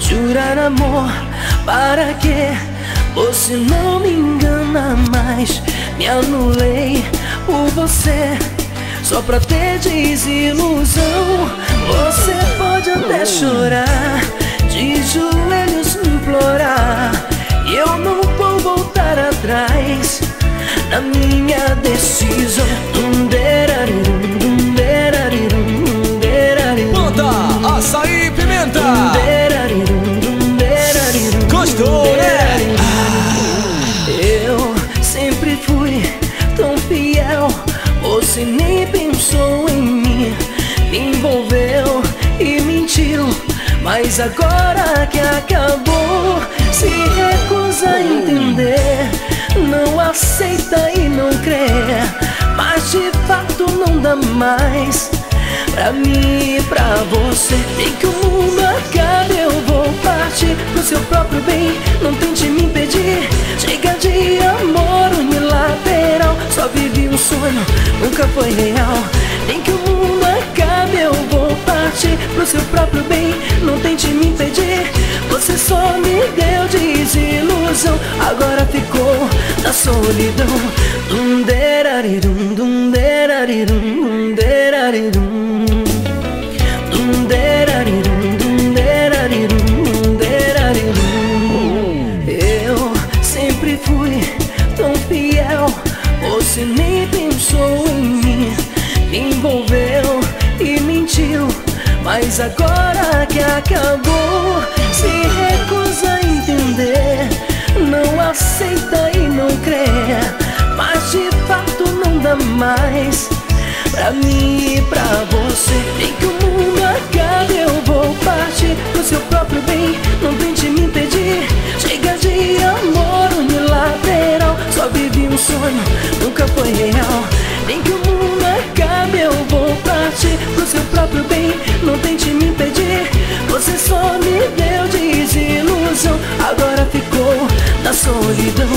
Jurar amor, para quê? Você não me engana mais. Me anulei por você, só pra ter desilusão. Você pode até chorar, de joelhos me implorar, e eu não vou voltar atrás na minha decisão. Manda açaí e pimenta. Gostou, né? Eu sempre fui tão fiel, você nem pensou em mim, me envolveu e mentiu. Mas agora que acabou, se recusa a entender, não aceita e não crê. Mas de fato não dá mais pra mim e pra você. Nem que o mundo acabe, eu vou partir pro seu próprio bem. Não tente me impedir, chega de amor unilateral. Só vivi um sonho, nunca foi real. Nem que o mundo acabe, eu vou partir pro seu próprio bem. Não tente me impedir, você só me deu desilusão. Agora ficou na solidão. Eu sempre fui tão fiel, você nem pensou em mim, me envolveu e mentiu. Mas agora que acabou, se recusa a entender, não aceita e não crê. Mas de fato não dá mais pra mim e pra você. Nem que o mundo acabe, eu vou partir pro seu próprio bem. Não tente me impedir, chega de amor unilateral. Só vivi um sonho, nunca foi real. Nem que o mundo acabe, eu vou partir pro seu próprio bem. Não tente me impedir, você só me deu desilusão. Agora ficou na solidão.